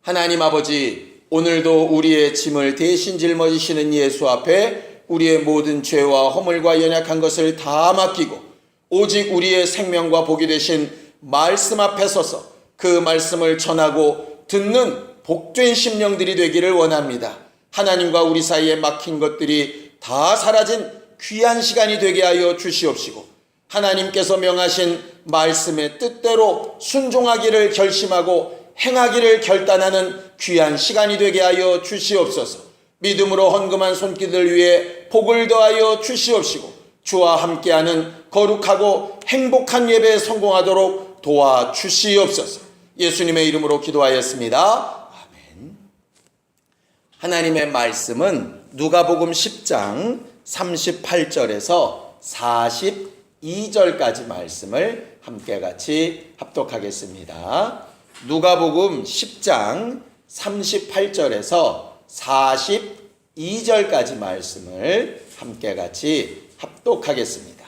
하나님 아버지, 오늘도 우리의 짐을 대신 짊어지시는 예수 앞에 우리의 모든 죄와 허물과 연약한 것을 다 맡기고 오직 우리의 생명과 복이 되신 말씀 앞에 서서 그 말씀을 전하고 듣는 복된 심령들이 되기를 원합니다. 하나님과 우리 사이에 막힌 것들이 다 사라진 귀한 시간이 되게 하여 주시옵시고, 하나님께서 명하신 말씀의 뜻대로 순종하기를 결심하고 행하기를 결단하는 귀한 시간이 되게 하여 주시옵소서. 믿음으로 헌금한 손길들 위해 복을 더하여 주시옵시고, 주와 함께하는 거룩하고 행복한 예배에 성공하도록 도와주시옵소서. 예수님의 이름으로 기도하였습니다. 아멘. 하나님의 말씀은 누가복음 10장 38절에서 42절까지 말씀을 함께 같이 합독하겠습니다. 누가복음 10장 38절에서 42절까지 말씀을 함께 같이 합독하겠습니다.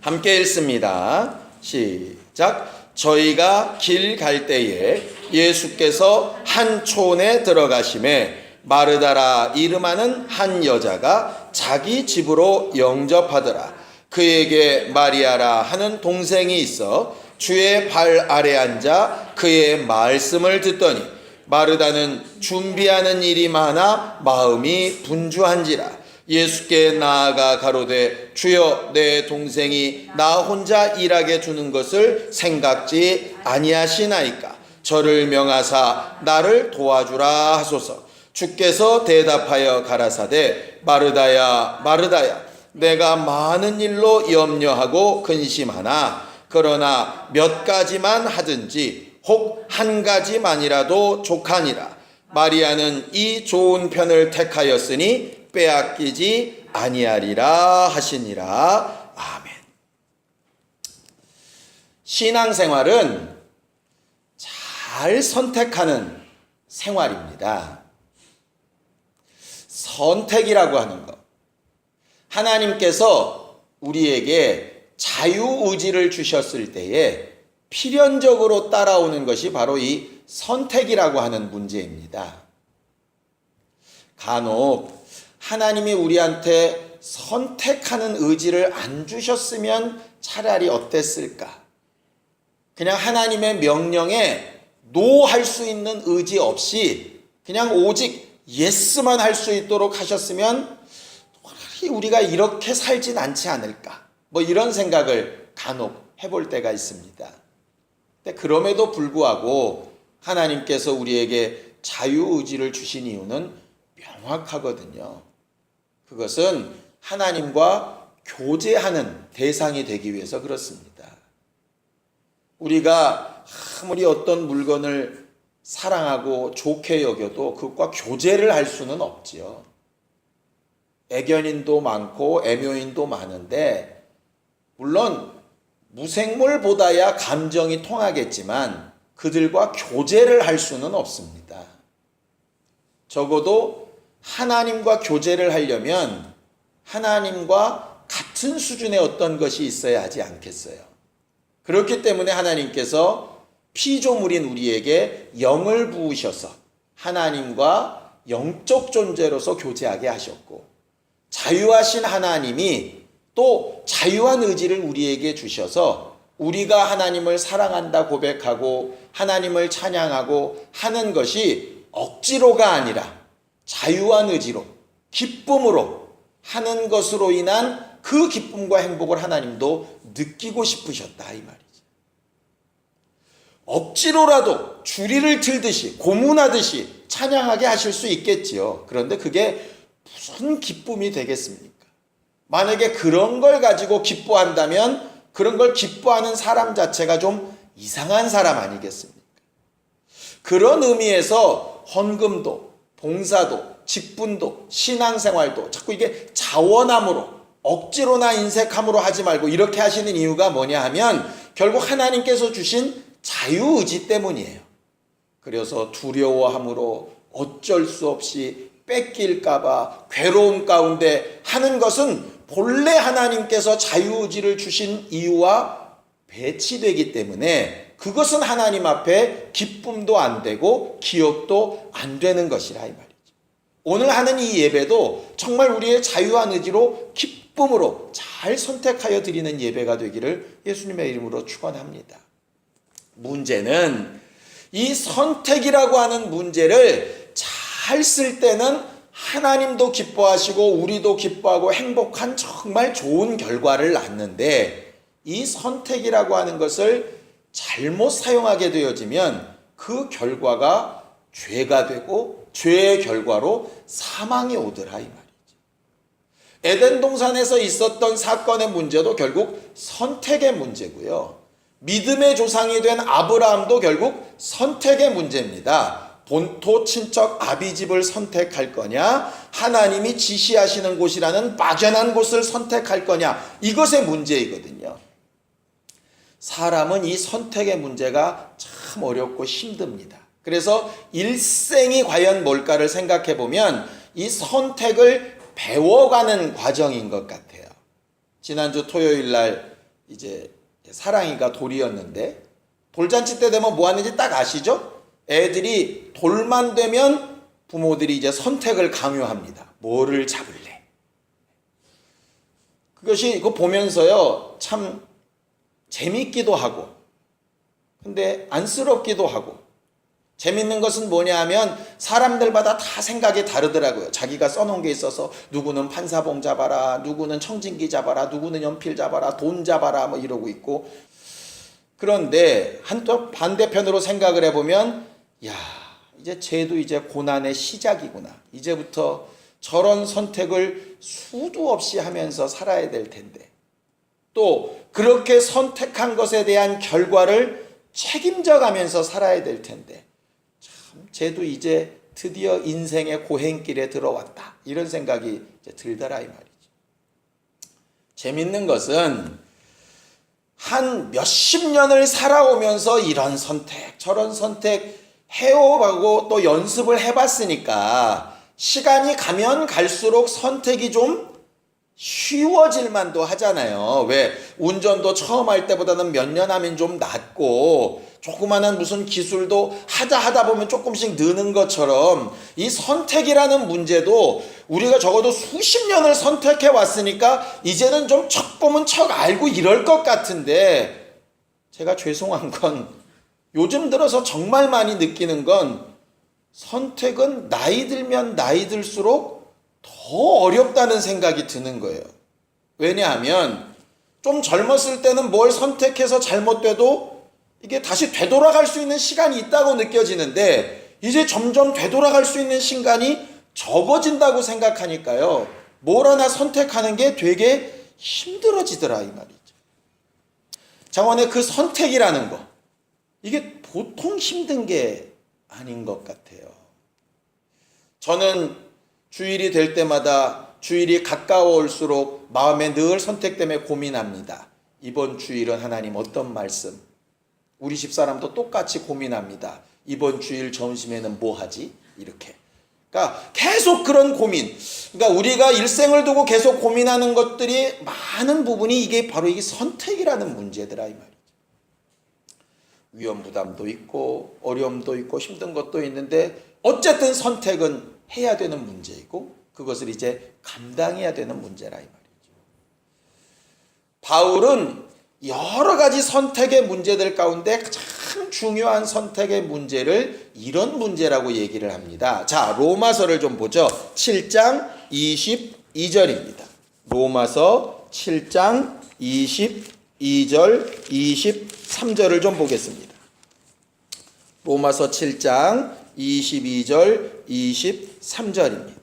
함께 읽습니다. 시작. 저희가 길 갈 때에 예수께서 한 촌에 들어가심에 마르다라 이름하는 한 여자가 자기 집으로 영접하더라. 그에게 마리아라 하는 동생이 있어 주의 발 아래 앉아 그의 말씀을 듣더니 마르다는 준비하는 일이 많아 마음이 분주한지라. 예수께 나아가 가로되 주여, 내 동생이 나 혼자 일하게 두는 것을 생각지 아니하시나이까. 저를 명하사 나를 도와주라 하소서. 주께서 대답하여 가라사대 마르다야 마르다야, 내가 많은 일로 염려하고 근심하나 그러나 몇 가지만 하든지 혹 한 가지만이라도 족하니라. 마리아는 이 좋은 편을 택하였으니 빼앗기지 아니하리라 하시니라. 아멘. 신앙생활은 잘 선택하는 생활입니다. 선택이라고 하는 것, 하나님께서 우리에게 자유의지를 주셨을 때에 필연적으로 따라오는 것이 바로 이 선택이라고 하는 문제입니다. 간혹 하나님이 우리한테 선택하는 의지를 안 주셨으면 차라리 어땠을까? 그냥 하나님의 명령에 노할 수 있는 의지 없이 그냥 오직 예스만 할 수 있도록 하셨으면 우리가 이렇게 살진 않지 않을까? 뭐 이런 생각을 간혹 해볼 때가 있습니다. 근데 그럼에도 불구하고 하나님께서 우리에게 자유의지를 주신 이유는 명확하거든요. 그것은 하나님과 교제하는 대상이 되기 위해서 그렇습니다. 우리가 아무리 어떤 물건을 사랑하고 좋게 여겨도 그것과 교제를 할 수는 없지요. 애견인도 많고 애묘인도 많은데, 물론 무생물보다야 감정이 통하겠지만 그들과 교제를 할 수는 없습니다. 적어도 하나님과 교제를 하려면 하나님과 같은 수준의 어떤 것이 있어야 하지 않겠어요. 그렇기 때문에 하나님께서 피조물인 우리에게 영을 부으셔서 하나님과 영적 존재로서 교제하게 하셨고, 자유하신 하나님이 또 자유한 의지를 우리에게 주셔서 우리가 하나님을 사랑한다 고백하고 하나님을 찬양하고 하는 것이 억지로가 아니라 자유한 의지로, 기쁨으로 하는 것으로 인한 그 기쁨과 행복을 하나님도 느끼고 싶으셨다, 이 말이죠. 억지로라도 주리를 틀듯이 고문하듯이 찬양하게 하실 수 있겠지요. 그런데 그게 무슨 기쁨이 되겠습니까? 만약에 그런 걸 가지고 기뻐한다면 그런 걸 기뻐하는 사람 자체가 좀 이상한 사람 아니겠습니까? 그런 의미에서 헌금도, 봉사도, 직분도, 신앙생활도 자꾸 이게 자원함으로, 억지로나 인색함으로 하지 말고 이렇게 하시는 이유가 뭐냐 하면 결국 하나님께서 주신 자유의지 때문이에요. 그래서 두려워함으로 어쩔 수 없이 뺏길까봐 괴로움 가운데 하는 것은 본래 하나님께서 자유의지를 주신 이유와 배치되기 때문에 그것은 하나님 앞에 기쁨도 안 되고 기억도 안 되는 것이라 이 말이죠. 오늘 하는 이 예배도 정말 우리의 자유한 의지로 기쁨으로 잘 선택하여 드리는 예배가 되기를 예수님의 이름으로 축원합니다. 문제는 이 선택이라고 하는 문제를 잘 쓸 때는 하나님도 기뻐하시고 우리도 기뻐하고 행복한 정말 좋은 결과를 낳는데, 이 선택이라고 하는 것을 잘못 사용하게 되어지면 그 결과가 죄가 되고 죄의 결과로 사망이 오더라 이 말이죠. 에덴 동산에서 있었던 사건의 문제도 결국 선택의 문제고요. 믿음의 조상이 된 아브라함도 결국 선택의 문제입니다. 본토 친척 아비집을 선택할 거냐, 하나님이 지시하시는 곳이라는 막연한 곳을 선택할 거냐, 이것의 문제이거든요. 사람은 이 선택의 문제가 참 어렵고 힘듭니다. 그래서 일생이 과연 뭘까를 생각해 보면 이 선택을 배워가는 과정인 것 같아요. 지난주 토요일 날 이제 사랑이가 돌이었는데, 돌잔치 때 되면 뭐 하는지 딱 아시죠? 애들이 돌만 되면 부모들이 이제 선택을 강요합니다. 뭐를 잡을래? 그것이 이거 보면서요, 참 재밌기도 하고, 근데 안쓰럽기도 하고. 재밌는 것은 뭐냐 하면 사람들마다 다 생각이 다르더라고요. 자기가 써놓은 게 있어서 누구는 판사봉 잡아라, 누구는 청진기 잡아라, 누구는 연필 잡아라, 돈 잡아라 뭐 이러고 있고. 그런데 한쪽 반대편으로 생각을 해보면, 야, 이제 쟤도 이제 고난의 시작이구나. 이제부터 저런 선택을 수도 없이 하면서 살아야 될 텐데, 또 그렇게 선택한 것에 대한 결과를 책임져 가면서 살아야 될 텐데, 참 쟤도 이제 드디어 인생의 고행길에 들어왔다, 이런 생각이 이제 들더라 이 말이죠. 재밌는 것은 한 몇십 년을 살아오면서 이런 선택 저런 선택 해오고 또 연습을 해봤으니까 시간이 가면 갈수록 선택이 좀 쉬워질 만도 하잖아요. 왜? 운전도 처음 할 때보다는 몇 년 하면 좀 낫고, 조그마한 무슨 기술도 하다 보면 조금씩 느는 것처럼 이 선택이라는 문제도 우리가 적어도 수십 년을 선택해 왔으니까 이제는 좀 척 보면 척 알고 이럴 것 같은데, 제가 죄송한 건 요즘 들어서 정말 많이 느끼는 건, 선택은 나이 들면 나이 들수록 더 어렵다는 생각이 드는 거예요. 왜냐하면 좀 젊었을 때는 뭘 선택해서 잘못돼도 이게 다시 되돌아갈 수 있는 시간이 있다고 느껴지는데, 이제 점점 되돌아갈 수 있는 시간이 적어진다고 생각하니까요, 뭘 하나 선택하는 게 되게 힘들어지더라 이 말이죠. 장원의 그 선택이라는 거, 이게 보통 힘든 게 아닌 것 같아요. 저는 주일이 될 때마다, 주일이 가까워올수록 마음에 늘 선택 때문에 고민합니다. 이번 주일은 하나님 어떤 말씀? 우리 집사람도 똑같이 고민합니다. 이번 주일 점심에는 뭐 하지? 이렇게. 그러니까 계속 그런 고민. 그러니까 우리가 일생을 두고 계속 고민하는 것들이 많은 부분이 이게 바로 이게 선택이라는 문제더라 이 말이죠. 위험 부담도 있고 어려움도 있고 힘든 것도 있는데, 어쨌든 선택은 해야 되는 문제이고 그것을 이제 감당해야 되는 문제라 이 말이죠. 바울은 여러 가지 선택의 문제들 가운데 가장 중요한 선택의 문제를 이런 문제라고 얘기를 합니다. 자, 로마서를 좀 보죠. 7장 22절입니다. 로마서 7장 22절 23절을 좀 보겠습니다. 로마서 7장 22절 23절입니다.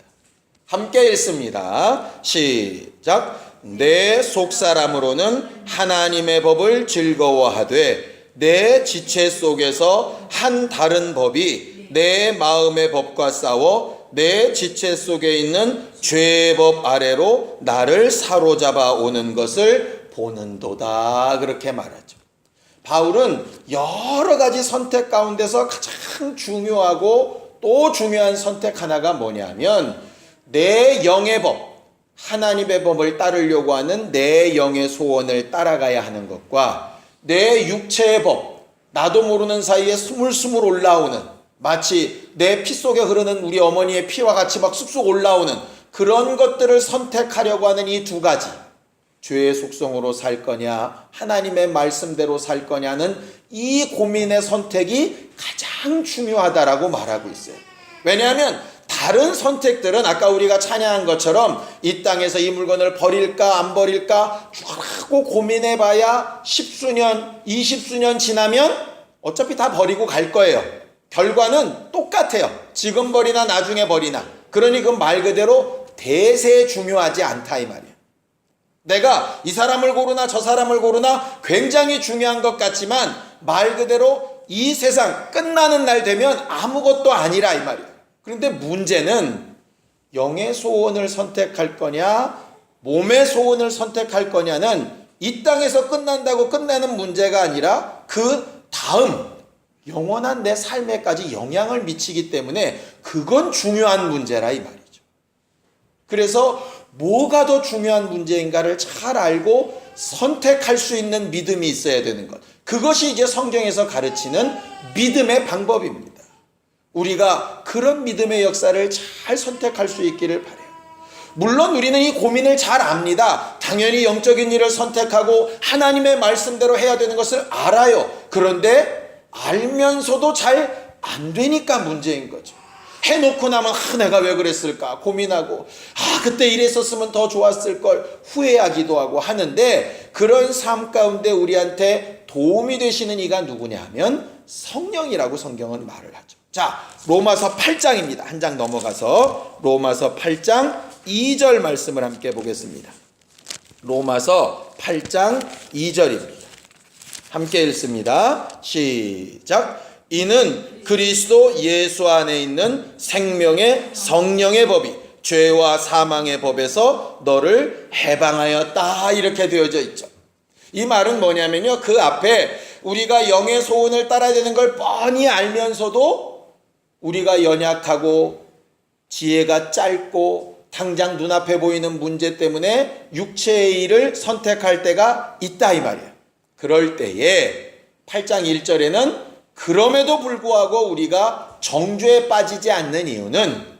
함께 읽습니다. 시작. 내 속사람으로는 하나님의 법을 즐거워하되 내 지체 속에서 한 다른 법이 내 마음의 법과 싸워 내 지체 속에 있는 죄의 법 아래로 나를 사로잡아 오는 것을 보는도다, 그렇게 말하죠. 바울은 여러 가지 선택 가운데서 가장 중요하고 또 중요한 선택 하나가 뭐냐면, 내 영의 법, 하나님의 법을 따르려고 하는 내 영의 소원을 따라가야 하는 것과 내 육체의 법, 나도 모르는 사이에 스물스물 올라오는, 마치 내 피 속에 흐르는 우리 어머니의 피와 같이 막 쑥쑥 올라오는 그런 것들을 선택하려고 하는 이 두 가지, 죄의 속성으로 살 거냐 하나님의 말씀대로 살 거냐는 이 고민의 선택이 가장 중요하다라고 말하고 있어요. 왜냐하면 다른 선택들은 아까 우리가 찬양한 것처럼 이 땅에서 이 물건을 버릴까 안 버릴까 쭉 하고 고민해봐야 10수년 20수년 지나면 어차피 다 버리고 갈 거예요. 결과는 똑같아요. 지금 버리나 나중에 버리나. 그러니 그 말 그대로 대세 중요하지 않다 이 말이에요. 내가 이 사람을 고르나 저 사람을 고르나 굉장히 중요한 것 같지만 말 그대로 이 세상 끝나는 날 되면 아무것도 아니라 이 말이에요. 그런데 문제는 영의 소원을 선택할 거냐 몸의 소원을 선택할 거냐는 이 땅에서 끝난다고 끝내는 문제가 아니라 그 다음 영원한 내 삶에까지 영향을 미치기 때문에 그건 중요한 문제라 이 말이죠. 그래서 뭐가 더 중요한 문제인가를 잘 알고 선택할 수 있는 믿음이 있어야 되는 것. 그것이 이제 성경에서 가르치는 믿음의 방법입니다. 우리가 그런 믿음의 역사를 잘 선택할 수 있기를 바라요. 물론 우리는 이 고민을 잘 압니다. 당연히 영적인 일을 선택하고 하나님의 말씀대로 해야 되는 것을 알아요. 그런데 알면서도 잘 안 되니까 문제인 거죠. 해놓고 나면 내가 왜 그랬을까 고민하고 그때 이랬었으면 더 좋았을 걸 후회하기도 하고 하는데 그런 삶 가운데 우리한테 도움이 되시는 이가 누구냐 하면 성령이라고 성경은 말을 하죠. 자, 로마서 8장입니다. 한 장 넘어가서 로마서 8장 2절 말씀을 함께 보겠습니다. 로마서 8장 2절입니다. 함께 읽습니다. 시작. 이는 그리스도 예수 안에 있는 생명의 성령의 법이 죄와 사망의 법에서 너를 해방하였다 이렇게 되어져 있죠. 이 말은 뭐냐면요, 그 앞에 우리가 영의 소원을 따라야 되는 걸 뻔히 알면서도 우리가 연약하고 지혜가 짧고 당장 눈앞에 보이는 문제 때문에 육체의 일을 선택할 때가 있다 이 말이에요. 그럴 때에 8장 1절에는 그럼에도 불구하고 우리가 정죄에 빠지지 않는 이유는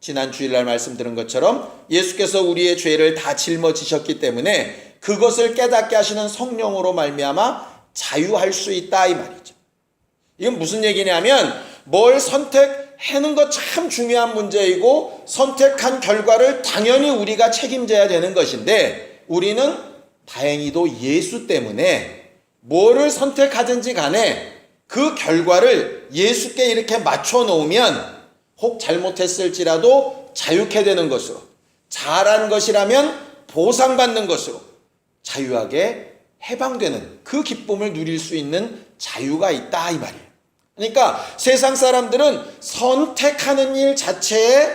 지난 주일날 말씀드린 것처럼 예수께서 우리의 죄를 다 짊어지셨기 때문에 그것을 깨닫게 하시는 성령으로 말미암아 자유할 수 있다 이 말이죠. 이건 무슨 얘기냐면 뭘 선택하는 것 참 중요한 문제이고 선택한 결과를 당연히 우리가 책임져야 되는 것인데 우리는 다행히도 예수 때문에 뭐를 선택하든지 간에 그 결과를 예수께 이렇게 맞춰 놓으면 혹 잘못했을지라도 자유케 되는 것으로, 잘한 것이라면 보상받는 것으로 자유하게 해방되는 그 기쁨을 누릴 수 있는 자유가 있다 이 말이에요. 그러니까 세상 사람들은 선택하는 일 자체에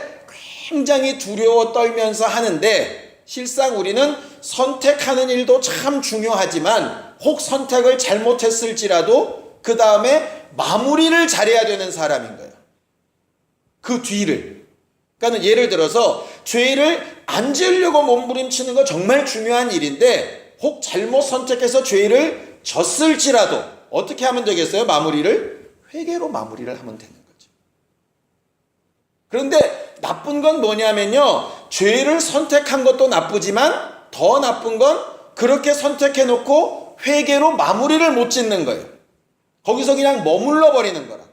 굉장히 두려워 떨면서 하는데 실상 우리는 선택하는 일도 참 중요하지만 혹 선택을 잘못했을지라도 그 다음에 마무리를 잘해야 되는 사람인 거예요. 그 뒤를. 그러니까 예를 들어서 죄를 안 지으려고 몸부림치는 건 정말 중요한 일인데 혹 잘못 선택해서 죄를 졌을지라도 어떻게 하면 되겠어요? 마무리를? 회개로 마무리를 하면 되는 거죠. 그런데 나쁜 건 뭐냐면요, 죄를 선택한 것도 나쁘지만 더 나쁜 건 그렇게 선택해놓고 회개로 마무리를 못 짓는 거예요. 거기서 그냥 머물러 버리는 거라고.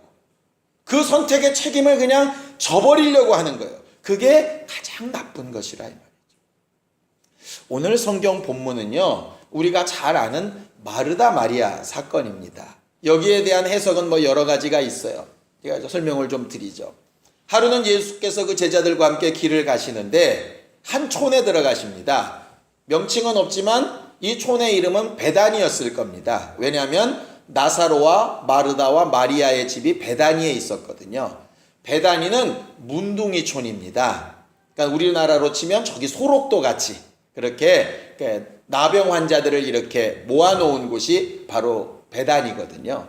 그 선택의 책임을 그냥 져버리려고 하는 거예요. 그게 가장 나쁜 것이라 이 말이죠. 오늘 성경 본문은요, 우리가 잘 아는 마르다 마리아 사건입니다. 여기에 대한 해석은 여러 가지가 있어요. 제가 설명을 좀 드리죠. 하루는 예수께서 그 제자들과 함께 길을 가시는데 한 촌에 들어가십니다. 명칭은 없지만 이 촌의 이름은 베다니였을 겁니다. 왜냐하면 나사로와 마르다와 마리아의 집이 베다니에 있었거든요. 베다니는 문둥이 촌입니다. 그러니까 우리나라로 치면 저기 소록도 같이 그렇게 나병 환자들을 이렇게 모아놓은 곳이 바로 베다니거든요.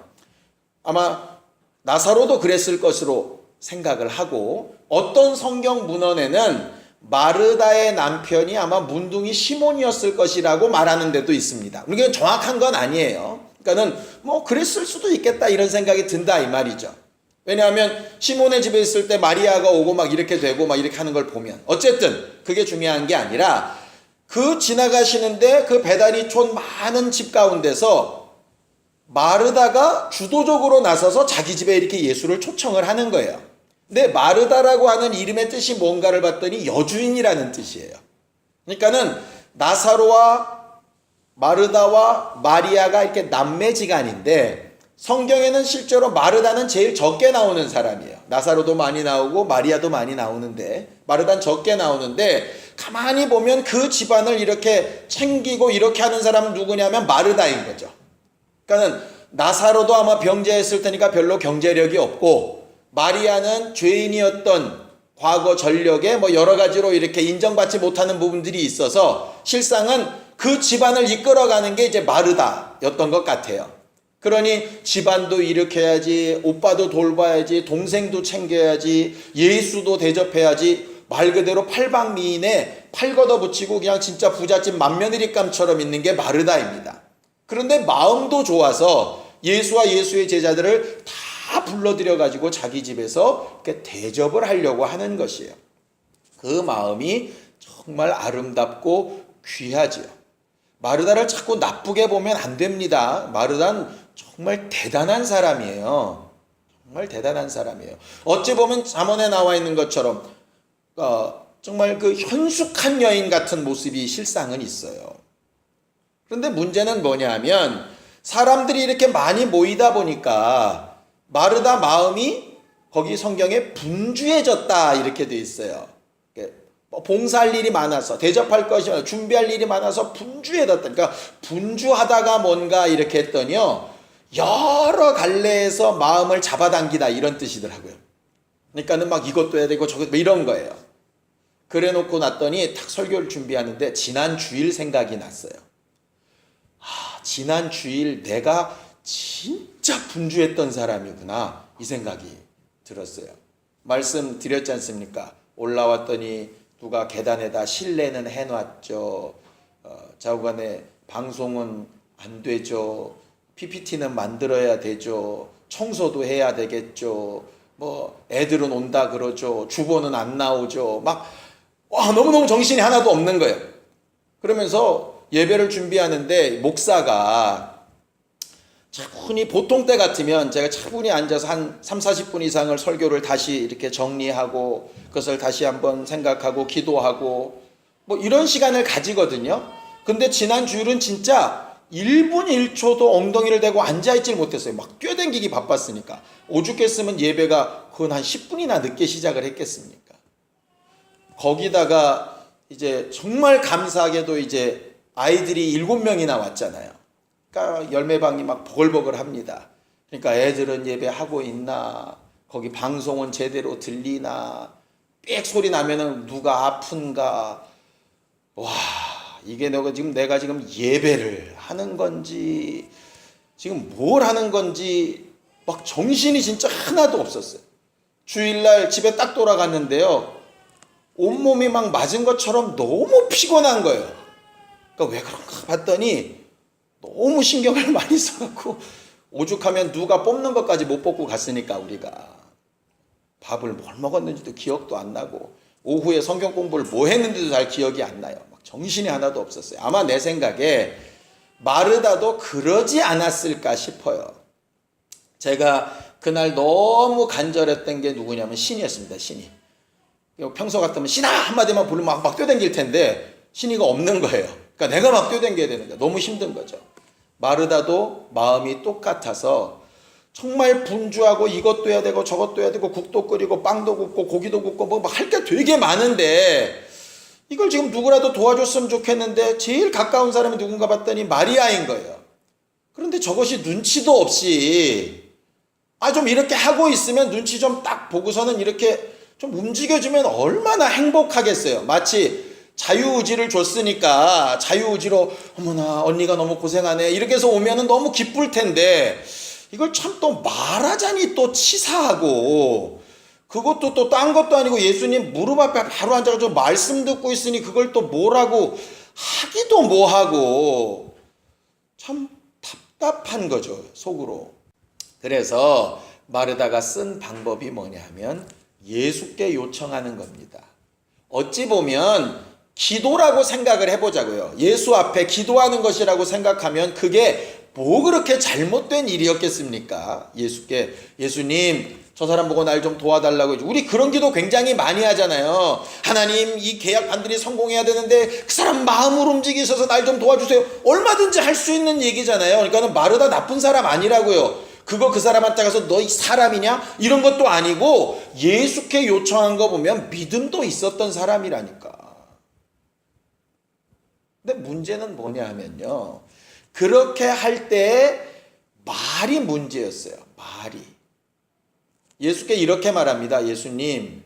아마 나사로도 그랬을 것으로 생각을 하고 어떤 성경 문헌에는 마르다의 남편이 아마 문둥이 시몬이었을 것이라고 말하는 데도 있습니다. 이게 정확한 건 아니에요. 그러니까는 뭐 그랬을 수도 있겠다 이런 생각이 든다 이 말이죠. 왜냐하면 시몬의 집에 있을 때 마리아가 오고 막 이렇게 되고 막 이렇게 하는 걸 보면 어쨌든 그게 중요한 게 아니라 그 지나가시는데 그 배달이 촌 많은 집 가운데서 마르다가 주도적으로 나서서 자기 집에 이렇게 예수를 초청을 하는 거예요. 근데 마르다라고 하는 이름의 뜻이 뭔가를 봤더니 여주인이라는 뜻이에요. 그러니까는 나사로와 마르다와 마리아가 이렇게 남매지간인데 성경에는 실제로 마르다는 제일 적게 나오는 사람이에요. 나사로도 많이 나오고 마리아도 많이 나오는데 마르다는 적게 나오는데 가만히 보면 그 집안을 이렇게 챙기고 이렇게 하는 사람은 누구냐면 마르다인 거죠. 그러니까는 나사로도 아마 병자였을 테니까 별로 경제력이 없고 마리아는 죄인이었던 과거 전력에 뭐 여러 가지로 이렇게 인정받지 못하는 부분들이 있어서 실상은 그 집안을 이끌어가는 게 이제 마르다였던 것 같아요. 그러니 집안도 일으켜야지, 오빠도 돌봐야지, 동생도 챙겨야지, 예수도 대접해야지, 말 그대로 팔방미인에 팔 걷어붙이고 그냥 진짜 부잣집 맏며느리감처럼 있는 게 마르다입니다. 그런데 마음도 좋아서 예수와 예수의 제자들을 다 불러들여가지고 자기 집에서 이렇게 대접을 하려고 하는 것이에요. 그 마음이 정말 아름답고 귀하지요. 마르다를 자꾸 나쁘게 보면 안 됩니다. 마르다는 정말 대단한 사람이에요. 정말 대단한 사람이에요. 어찌 보면 잠언에 나와 있는 것처럼 정말 그 현숙한 여인 같은 모습이 실상은 있어요. 그런데 문제는 뭐냐면 사람들이 이렇게 많이 모이다 보니까 마르다 마음이 거기 성경에 분주해졌다 이렇게 돼 있어요. 봉사할 일이 많아서 대접할 것이 많아서 준비할 일이 많아서 분주해졌다. 그러니까 분주하다가 뭔가 이렇게 했더니요 여러 갈래에서 마음을 잡아당기다 이런 뜻이더라고요. 그러니까는 막 이것도 해야 되고 저것도 이런 거예요. 그래 놓고 났더니 딱 설교를 준비하는데 지난 주일 생각이 났어요. 지난 주일 내가 진짜 분주했던 사람이구나 이 생각이 들었어요. 말씀드렸지 않습니까? 올라왔더니 누가 계단에다 실내는 해놨죠. 좌우간에 방송은 안 되죠. PPT는 만들어야 되죠. 청소도 해야 되겠죠. 뭐 애들은 온다 그러죠. 주보는 안 나오죠. 막 너무너무 정신이 하나도 없는 거예요. 그러면서 예배를 준비하는데 목사가 차분히 보통 때 같으면 제가 차분히 앉아서 한 30-40분 이상을 설교를 다시 이렇게 정리하고 그것을 다시 한번 생각하고 기도하고 뭐 이런 시간을 가지거든요. 근데 지난 주일은 진짜 1분 1초도 엉덩이를 대고 앉아있질 못했어요. 막 뛰어댕기기 바빴으니까. 오죽했으면 예배가 그건 한 10분이나 늦게 시작을 했겠습니까? 거기다가 이제 정말 감사하게도 이제 아이들이 7명이나 왔잖아요. 그러니까 열매방이 막 버글버글 합니다. 그러니까 애들은 예배하고 있나, 거기 방송은 제대로 들리나, 빽 소리 나면은 누가 아픈가. 와, 이게 내가 지금 예배를 하는 건지, 지금 뭘 하는 건지, 막 정신이 진짜 하나도 없었어요. 주일날 집에 딱 돌아갔는데요. 온몸이 막 맞은 것처럼 너무 피곤한 거예요. 그러니까 왜 그런가 봤더니 너무 신경을 많이 써갖고 오죽하면 누가 뽑는 것까지 못 뽑고 갔으니까 우리가 밥을 뭘 먹었는지도 기억도 안 나고 오후에 성경 공부를 뭐 했는지도 잘 기억이 안 나요. 막 정신이 하나도 없었어요. 아마 내 생각에 마르다도 그러지 않았을까 싶어요. 제가 그날 너무 간절했던 게 누구냐면 신이었습니다. 신이. 평소 같으면 신아 한마디만 부르면 막 뛰어댕길 텐데 신이가 없는 거예요. 그러니까 내가 막 뛰어댕겨야 되는데 너무 힘든 거죠. 마르다도 마음이 똑같아서 정말 분주하고 이것도 해야 되고 저것도 해야 되고 국도 끓이고 빵도 굽고 고기도 굽고 뭐 할 게 되게 많은데 이걸 지금 누구라도 도와줬으면 좋겠는데 제일 가까운 사람이 누군가 봤더니 마리아인 거예요. 그런데 저것이 눈치도 없이 좀 이렇게 하고 있으면 눈치 좀 딱 보고서는 이렇게 좀 움직여주면 얼마나 행복하겠어요. 마치 자유의지를 줬으니까 자유의지로 어머나 언니가 너무 고생하네 이렇게 해서 오면은 너무 기쁠 텐데 이걸 참 또 말하자니 또 치사하고 그것도 또 딴 것도 아니고 예수님 무릎 앞에 바로 앉아가지고 말씀 듣고 있으니 그걸 또 뭐라고 하기도 뭐하고 참 답답한 거죠, 속으로. 그래서 마르다가 쓴 방법이 뭐냐 하면 예수께 요청하는 겁니다. 어찌 보면 기도라고 생각을 해보자고요. 예수 앞에 기도하는 것이라고 생각하면 그게 뭐 그렇게 잘못된 일이었겠습니까? 예수께, 예수님 저 사람 보고 날 좀 도와달라고 해줘. 우리 그런 기도 굉장히 많이 하잖아요. 하나님 이 계약 반드시 성공해야 되는데 그 사람 마음을 움직이셔서 날 좀 도와주세요. 얼마든지 할 수 있는 얘기잖아요. 그러니까는 마르다 나쁜 사람 아니라고요. 그거 그 사람한테 가서 너 이 사람이냐? 이런 것도 아니고 예수께 요청한 거 보면 믿음도 있었던 사람이라니까. 근데 문제는 뭐냐 하면요. 그렇게 할 때 말이 문제였어요. 말이. 예수께 이렇게 말합니다. 예수님,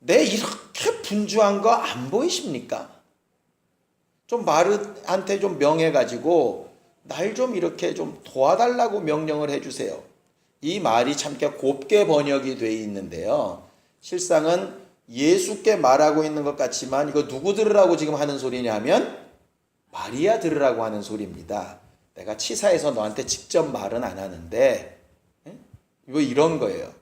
내 이렇게 분주한 거 안 보이십니까? 좀 마르한테 좀 명해가지고 날 좀 이렇게 좀 도와달라고 명령을 해주세요. 이 말이 참 곱게 번역이 되어 있는데요. 실상은 예수께 말하고 있는 것 같지만 이거 누구 들으라고 지금 하는 소리냐 하면 마리아 들으라고 하는 소리입니다. 내가 치사해서 너한테 직접 말은 안 하는데 이거 이런 거예요.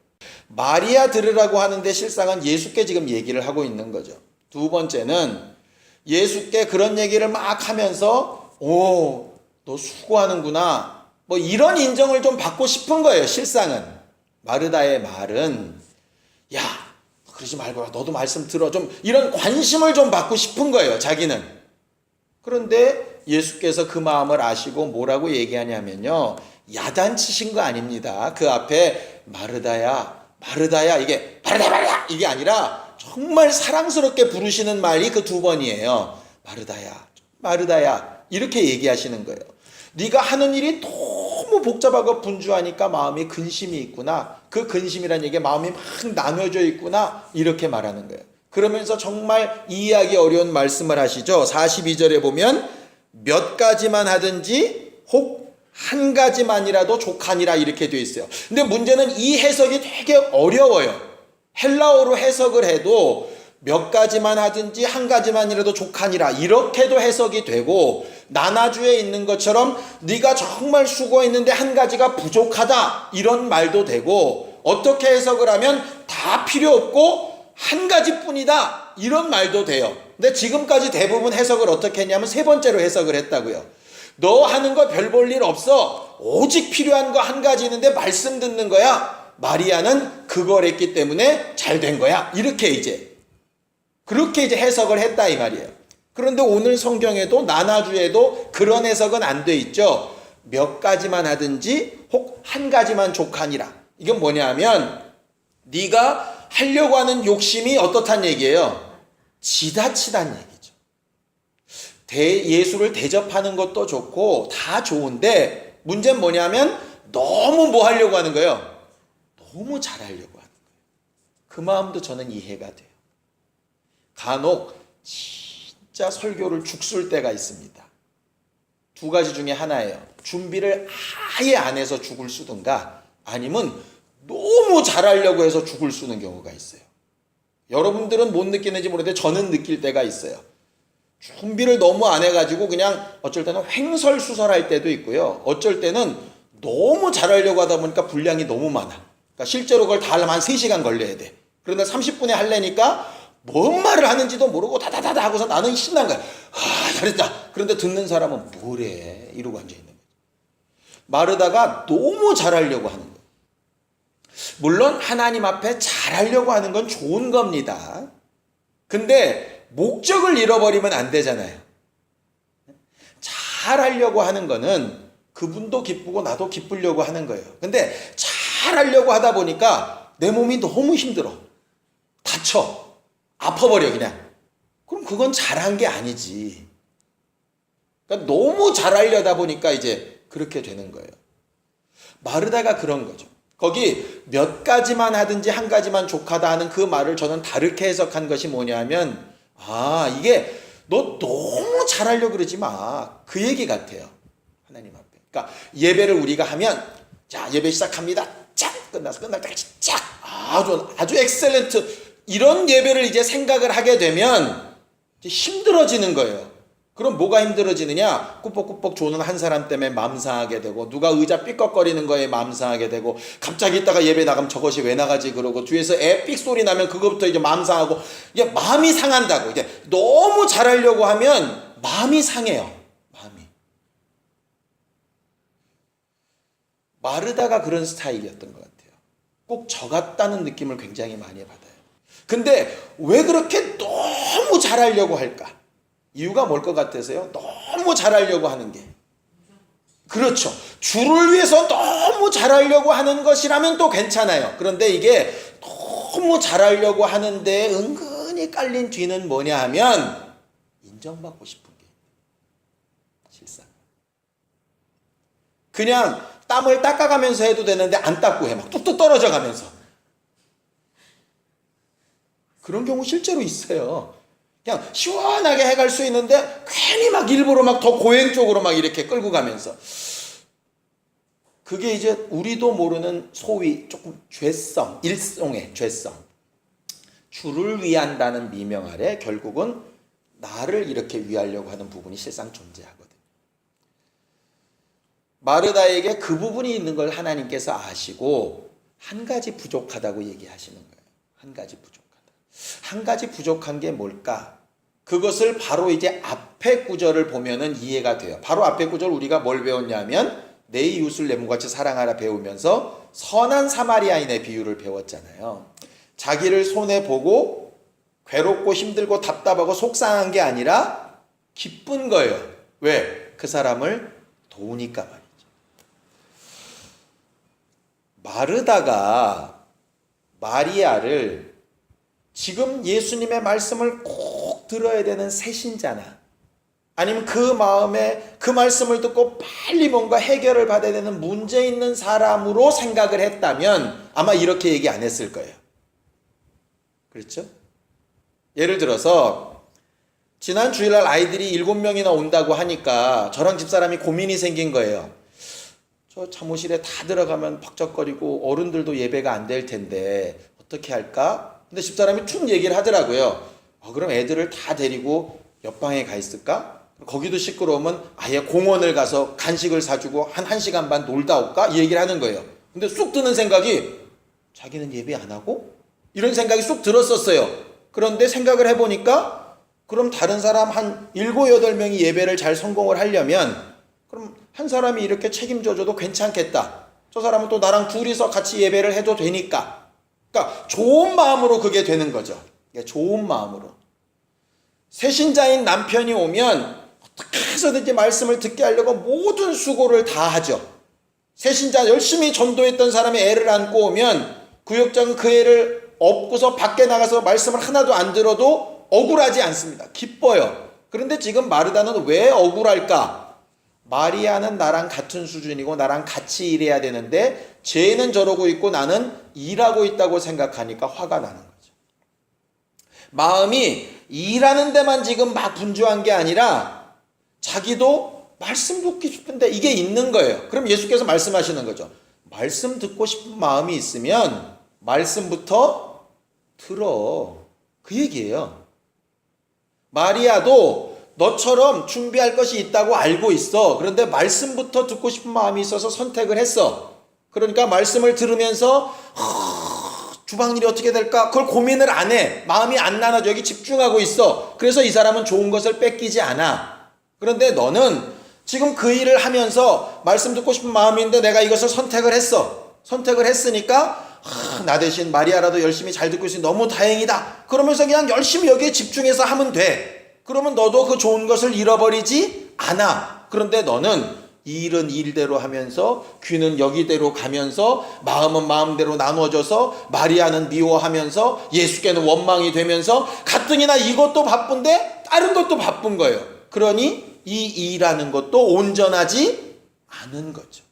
마리아 들으라고 하는데 실상은 예수께 지금 얘기를 하고 있는 거죠. 두 번째는 예수께 그런 얘기를 막 하면서 오, 너 수고하는구나. 뭐 이런 인정을 좀 받고 싶은 거예요. 실상은. 마르다의 말은 야, 그러지 말고 너도 말씀 들어. 좀 이런 관심을 좀 받고 싶은 거예요. 자기는. 그런데 예수께서 그 마음을 아시고 뭐라고 얘기하냐면요. 야단치신 거 아닙니다. 그 앞에 마르다야, 마르다야, 이게 마르다 이게 아니라 정말 사랑스럽게 부르시는 말이 그 두 번이에요. 마르다야, 마르다야 이렇게 얘기하시는 거예요. 네가 하는 일이 너무 복잡하고 분주하니까 마음에 근심이 있구나. 그 근심이라는 얘기에 마음이 막 나눠져 있구나. 이렇게 말하는 거예요. 그러면서 정말 이해하기 어려운 말씀을 하시죠. 42절에 보면 몇 가지만 하든지 혹 한 가지만이라도 족하니라 이렇게 되어 있어요. 근데 문제는 이 해석이 되게 어려워요. 헬라어로 해석을 해도 몇 가지만 하든지 한 가지만이라도 족하니라 이렇게도 해석이 되고 나나주에 있는 것처럼 네가 정말 수고했는데 한 가지가 부족하다 이런 말도 되고 어떻게 해석을 하면 다 필요 없고 한 가지뿐이다 이런 말도 돼요. 근데 지금까지 대부분 해석을 어떻게 했냐면 세 번째로 해석을 했다고요. 너 하는 거 별 볼 일 없어. 오직 필요한 거 한 가지 있는데 말씀 듣는 거야. 마리아는 그걸 했기 때문에 잘 된 거야. 이렇게 이제 그렇게 이제 해석을 했다 이 말이에요. 그런데 오늘 성경에도 나나주에도 그런 해석은 안 돼 있죠. 몇 가지만 하든지 혹 한 가지만 족하니라. 이건 뭐냐면 네가 하려고 하는 욕심이 어떻단 얘기예요? 지나치단 얘기죠. 예수를 대접하는 것도 좋고 다 좋은데 문제는 뭐냐면 너무 뭐 하려고 하는 거예요? 너무 잘하려고 하는 거예요. 그 마음도 저는 이해가 돼요. 간혹 진짜 설교를 죽술 때가 있습니다. 두 가지 중에 하나예요. 준비를 아예 안 해서 죽을 쓰든가 아니면 너무 잘하려고 해서 죽을 쓰는 경우가 있어요. 여러분들은 못 느끼는지 모르는데 저는 느낄 때가 있어요. 준비를 너무 안 해가지고 그냥 어쩔 때는 횡설수설할 때도 있고요. 어쩔 때는 너무 잘하려고 하다 보니까 분량이 너무 많아. 그러니까 실제로 그걸 다 하려면 한 3시간 걸려야 돼. 그런데 30분에 하려니까 뭔 말을 하는지도 모르고 다다다다 하고서 나는 신난 거야. 잘했다. 그런데 듣는 사람은 뭐래? 이러고 앉아있는 거야. 마르다가 너무 잘하려고 하는 거예요. 물론 하나님 앞에 잘하려고 하는 건 좋은 겁니다. 근데 목적을 잃어버리면 안 되잖아요. 잘하려고 하는 거는 그분도 기쁘고 나도 기쁘려고 하는 거예요. 근데 잘하려고 하다 보니까 내 몸이 너무 힘들어. 다쳐. 아파버려 그냥. 그럼 그건 잘한 게 아니지. 그러니까 너무 잘하려다 보니까 이제 그렇게 되는 거예요. 마르다가 그런 거죠. 거기 몇 가지만 하든지 한 가지만 족하다 하는 그 말을 저는 다르게 해석한 것이 뭐냐면 이게 너 너무 잘하려고 그러지 마. 그 얘기 같아요. 하나님 앞에. 그러니까 예배를 우리가 하면 자 예배 시작합니다. 쫙 끝나서 끝날 때까지 쫙 아주 엑셀런트 이런 예배를 이제 생각을 하게 되면 이제 힘들어지는 거예요. 그럼 뭐가 힘들어지느냐? 꾸벅꾸벅 조는 한 사람 때문에 마음 상하게 되고, 누가 의자 삐걱거리는 거에 마음 상하게 되고, 갑자기 있다가 예배 나가면 저것이 왜 나가지 그러고, 뒤에서 애 삑 소리 나면 그것부터 이제 마음 상하고, 이게 마음이 상한다고. 이제 너무 잘하려고 하면 마음이 상해요. 마음이. 마르다가 그런 스타일이었던 것 같아요. 꼭 저 같다는 느낌을 굉장히 많이 받아요. 근데 왜 그렇게 너무 잘하려고 할까? 이유가 뭘 것 같아서요? 너무 잘하려고 하는 게. 그렇죠. 주를 위해서 너무 잘하려고 하는 것이라면 또 괜찮아요. 그런데 이게 너무 잘하려고 하는데 은근히 깔린 뒤는 뭐냐 하면 인정받고 싶은 게 실상. 그냥 땀을 닦아가면서 해도 되는데 안 닦고 해. 막 뚝뚝 떨어져 가면서. 그런 경우 실제로 있어요. 그냥 시원하게 해갈 수 있는데 괜히 막 일부러 막 더 고행 쪽으로 막 이렇게 끌고 가면서. 그게 이제 우리도 모르는 소위 조금 죄성, 일종의 죄성. 주를 위한다는 미명 아래 결국은 나를 이렇게 위하려고 하는 부분이 실상 존재하거든요. 마르다에게 그 부분이 있는 걸 하나님께서 아시고 한 가지 부족하다고 얘기하시는 거예요. 한 가지 부족하다. 한 가지 부족한 게 뭘까? 그것을 바로 이제 앞에 구절을 보면은 이해가 돼요. 바로 앞에 구절 우리가 뭘 배웠냐면 내 이웃을 내 몸같이 사랑하라 배우면서 선한 사마리아인의 비유를 배웠잖아요. 자기를 손해보고 괴롭고 힘들고 답답하고 속상한 게 아니라 기쁜 거예요. 왜? 그 사람을 도우니까 말이죠. 마르다가 마리아를 지금 예수님의 말씀을 꼭 들어야 되는 새신자나 아니면 그 마음에 그 말씀을 듣고 빨리 뭔가 해결을 받아야 되는 문제 있는 사람으로 생각을 했다면 아마 이렇게 얘기 안 했을 거예요. 그렇죠? 예를 들어서 지난 주일날 아이들이 7명이나 온다고 하니까 저랑 집사람이 고민이 생긴 거예요. 저 사무실에 다 들어가면 벅적거리고 어른들도 예배가 안 될 텐데 어떻게 할까? 근데 집사람이 툭 얘기를 하더라고요. 그럼 애들을 다 데리고 옆방에 가 있을까? 거기도 시끄러우면 아예 공원을 가서 간식을 사주고 한 1시간 반 놀다 올까? 이 얘기를 하는 거예요. 근데 쑥 드는 생각이 자기는 예배 안 하고? 이런 생각이 쑥 들었었어요. 그런데 생각을 해보니까 그럼 다른 사람 한 7, 8명이 예배를 잘 성공을 하려면 그럼 한 사람이 이렇게 책임져줘도 괜찮겠다. 저 사람은 또 나랑 둘이서 같이 예배를 해도 되니까. 그러니까 좋은 마음으로 그게 되는 거죠. 좋은 마음으로. 새신자인 남편이 오면 어떻게 해서든지 말씀을 듣게 하려고 모든 수고를 다 하죠. 새신자 열심히 전도했던 사람이 애를 안고 오면 구역장은 그 애를 업고서 밖에 나가서 말씀을 하나도 안 들어도 억울하지 않습니다. 기뻐요. 그런데 지금 마르다는 왜 억울할까? 마리아는 나랑 같은 수준이고 나랑 같이 일해야 되는데 쟤는 저러고 있고 나는 일하고 있다고 생각하니까 화가 나는 거죠. 마음이 일하는 데만 지금 막 분주한 게 아니라 자기도 말씀 듣고 싶은데 이게 있는 거예요. 그럼 예수께서 말씀하시는 거죠. 말씀 듣고 싶은 마음이 있으면 말씀부터 들어. 그 얘기예요. 마리아도 너처럼 준비할 것이 있다고 알고 있어. 그런데 말씀부터 듣고 싶은 마음이 있어서 선택을 했어. 그러니까 말씀을 들으면서 주방일이 어떻게 될까? 그걸 고민을 안 해. 마음이 안 나눠져. 여기 집중하고 있어. 그래서 이 사람은 좋은 것을 뺏기지 않아. 그런데 너는 지금 그 일을 하면서 말씀 듣고 싶은 마음인데 내가 이것을 선택을 했어. 선택을 했으니까 나 대신 마리아라도 열심히 잘 듣고 있으니 너무 다행이다. 그러면서 그냥 열심히 여기에 집중해서 하면 돼. 그러면 너도 그 좋은 것을 잃어버리지 않아. 그런데 너는 일은 일대로 하면서 귀는 여기대로 가면서 마음은 마음대로 나눠져서 마리아는 미워하면서 예수께는 원망이 되면서 가뜩이나 이것도 바쁜데 다른 것도 바쁜 거예요. 그러니 이 일하는 것도 온전하지 않은 거죠.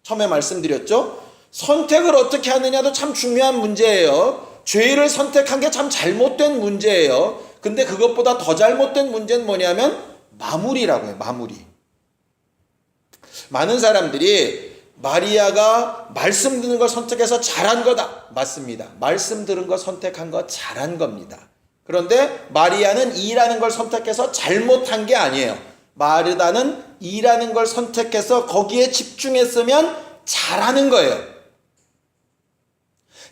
처음에 말씀드렸죠. 선택을 어떻게 하느냐도 참 중요한 문제예요. 죄를 선택한 게 참 잘못된 문제예요. 근데 그것보다 더 잘못된 문제는 뭐냐면 마무리라고 해요. 마무리. 많은 사람들이 마리아가 말씀 듣는 걸 선택해서 잘한 거다. 맞습니다. 말씀 들은 거 선택한 거 잘한 겁니다. 그런데 마리아는 E라는 걸 선택해서 잘못한 게 아니에요. 마르다는 E라는 걸 선택해서 거기에 집중했으면 잘하는 거예요.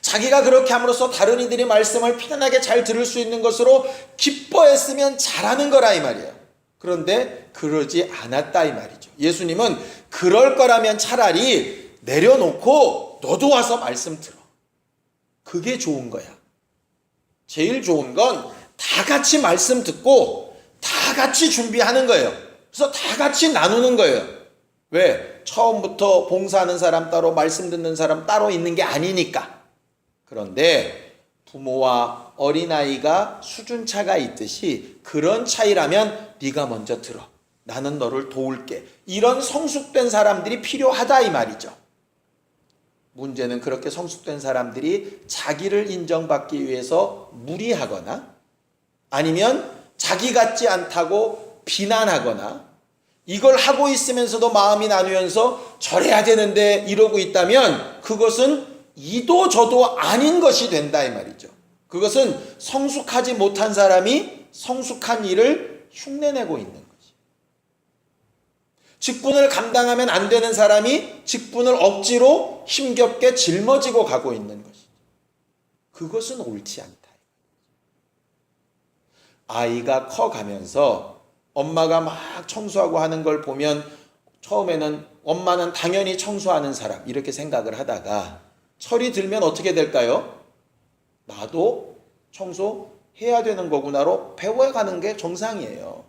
자기가 그렇게 함으로써 다른 이들이 말씀을 편안하게 잘 들을 수 있는 것으로 기뻐했으면 잘하는 거라 이 말이에요. 그런데 그러지 않았다 이 말이죠. 예수님은 그럴 거라면 차라리 내려놓고 너도 와서 말씀 들어. 그게 좋은 거야. 제일 좋은 건 다 같이 말씀 듣고 다 같이 준비하는 거예요. 그래서 다 같이 나누는 거예요. 왜? 처음부터 봉사하는 사람 따로 말씀 듣는 사람 따로 있는 게 아니니까. 그런데 부모와 어린아이가 수준차가 있듯이 그런 차이라면 네가 먼저 들어. 나는 너를 도울게. 이런 성숙된 사람들이 필요하다 이 말이죠. 문제는 그렇게 성숙된 사람들이 자기를 인정받기 위해서 무리하거나 아니면 자기 같지 않다고 비난하거나 이걸 하고 있으면서도 마음이 나누면서 저래야 되는데 이러고 있다면 그것은 이도 저도 아닌 것이 된다 이 말이죠. 그것은 성숙하지 못한 사람이 성숙한 일을 흉내내고 있는 거지. 직분을 감당하면 안 되는 사람이 직분을 억지로 힘겹게 짊어지고 가고 있는 것이죠. 그것은 옳지 않다. 아이가 커가면서 엄마가 막 청소하고 하는 걸 보면 처음에는 엄마는 당연히 청소하는 사람 이렇게 생각을 하다가 철이 들면 어떻게 될까요? 나도 청소해야 되는 거구나로 배워가는 게 정상이에요.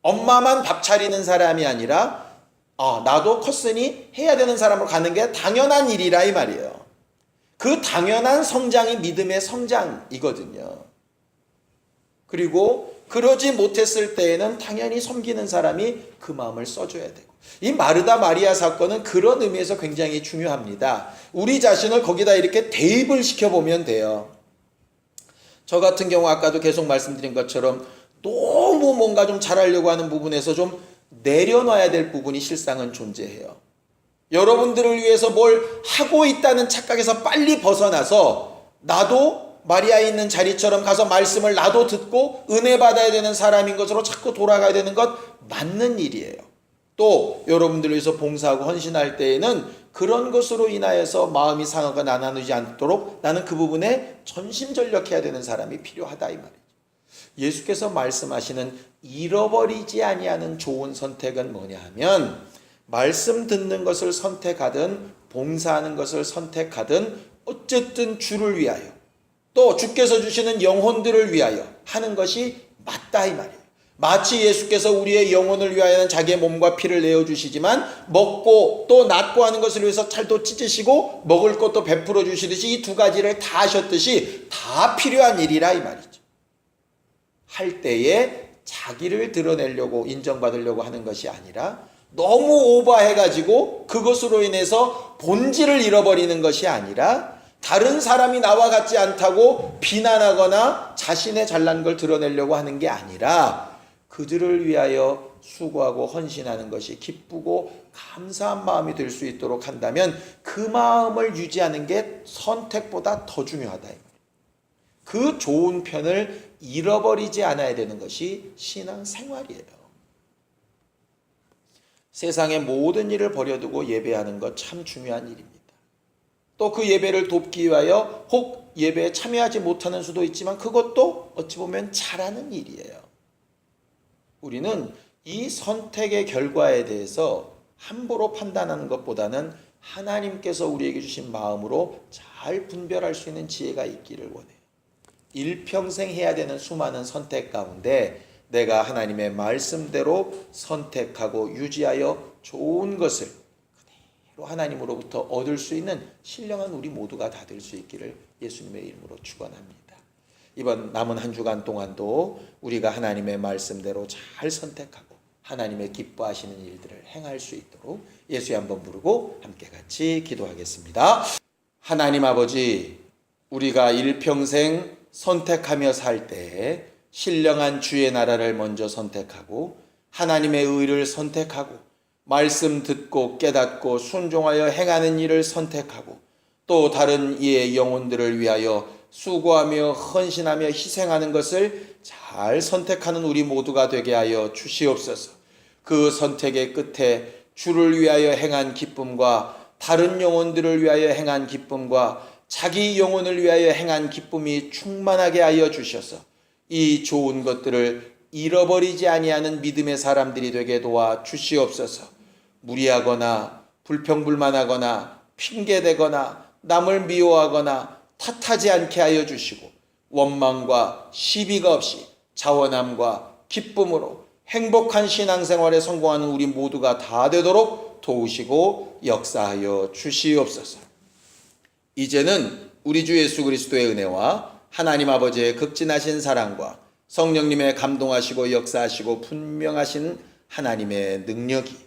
엄마만 밥 차리는 사람이 아니라 나도 컸으니 해야 되는 사람으로 가는 게 당연한 일이라 이 말이에요. 그 당연한 성장이 믿음의 성장이거든요. 그리고 그러지 못했을 때에는 당연히 섬기는 사람이 그 마음을 써줘야 되고, 이 마르다 마리아 사건은 그런 의미에서 굉장히 중요합니다. 우리 자신을 거기다 이렇게 대입을 시켜보면 돼요. 저 같은 경우 아까도 계속 말씀드린 것처럼 너무 뭔가 좀 잘하려고 하는 부분에서 좀 내려놔야 될 부분이 실상은 존재해요. 여러분들을 위해서 뭘 하고 있다는 착각에서 빨리 벗어나서 나도 마리아에 있는 자리처럼 가서 말씀을 나도 듣고 은혜 받아야 되는 사람인 것으로 자꾸 돌아가야 되는 것 맞는 일이에요. 또 여러분들을 위해서 봉사하고 헌신할 때에는 그런 것으로 인하여서 마음이 상하거나 나누지 않도록 나는 그 부분에 전심전력해야 되는 사람이 필요하다 이 말이죠. 예수께서 말씀하시는 잃어버리지 아니하는 좋은 선택은 뭐냐 하면, 말씀 듣는 것을 선택하든 봉사하는 것을 선택하든 어쨌든 주를 위하여 또 주께서 주시는 영혼들을 위하여 하는 것이 맞다 이 말이에요. 마치 예수께서 우리의 영혼을 위하여는 자기의 몸과 피를 내어주시지만 먹고 또 낫고 하는 것을 위해서 찰도 찢으시고 먹을 것도 베풀어 주시듯이 이 두 가지를 다 하셨듯이 다 필요한 일이라 이 말이죠. 할 때에 자기를 드러내려고 인정받으려고 하는 것이 아니라 너무 오버해가지고 그것으로 인해서 본질을 잃어버리는 것이 아니라 다른 사람이 나와 같지 않다고 비난하거나 자신의 잘난 걸 드러내려고 하는 게 아니라 그들을 위하여 수고하고 헌신하는 것이 기쁘고 감사한 마음이 될 수 있도록 한다면 그 마음을 유지하는 게 선택보다 더 중요하다. 그 좋은 편을 잃어버리지 않아야 되는 것이 신앙생활이에요. 세상의 모든 일을 버려두고 예배하는 것 참 중요한 일입니다. 또 그 예배를 돕기 위하여 혹 예배에 참여하지 못하는 수도 있지만 그것도 어찌 보면 잘하는 일이에요. 우리는 이 선택의 결과에 대해서 함부로 판단하는 것보다는 하나님께서 우리에게 주신 마음으로 잘 분별할 수 있는 지혜가 있기를 원해요. 일평생 해야 되는 수많은 선택 가운데 내가 하나님의 말씀대로 선택하고 유지하여 좋은 것을 그대로 하나님으로부터 얻을 수 있는 신령한 우리 모두가 다 될 수 있기를 예수님의 이름으로 축원합니다. 이번 남은 한 주간 동안도 우리가 하나님의 말씀대로 잘 선택하고 하나님의 기뻐하시는 일들을 행할 수 있도록 예수의 한번 부르고 함께 같이 기도하겠습니다. 하나님 아버지, 우리가 일평생 선택하며 살 때에 신령한 주의 나라를 먼저 선택하고 하나님의 의를 선택하고 말씀 듣고 깨닫고 순종하여 행하는 일을 선택하고 또 다른 이의 영혼들을 위하여 수고하며 헌신하며 희생하는 것을 잘 선택하는 우리 모두가 되게 하여 주시옵소서. 그 선택의 끝에 주를 위하여 행한 기쁨과 다른 영혼들을 위하여 행한 기쁨과 자기 영혼을 위하여 행한 기쁨이 충만하게 하여 주셔서 이 좋은 것들을 잃어버리지 아니하는 믿음의 사람들이 되게 도와 주시옵소서. 무리하거나 불평불만하거나 핑계대거나 남을 미워하거나 탓하지 않게 하여 주시고 원망과 시비가 없이 자원함과 기쁨으로 행복한 신앙생활에 성공하는 우리 모두가 다 되도록 도우시고 역사하여 주시옵소서. 이제는 우리 주 예수 그리스도의 은혜와 하나님 아버지의 극진하신 사랑과 성령님의 감동하시고 역사하시고 분명하신 하나님의 능력이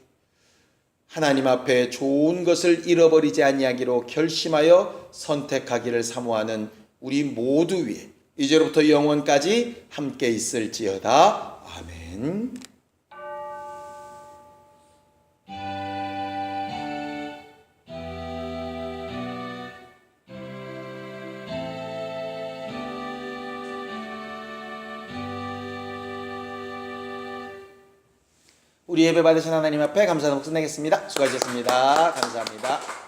하나님 앞에 좋은 것을 잃어버리지 아니하기로 결심하여 선택하기를 사모하는 우리 모두 위에 이제로부터 영원까지 함께 있을지어다. 아멘. 우리 예배 받으신 하나님 앞에 감사하는 목숨 내겠습니다. 수고하셨습니다. 감사합니다.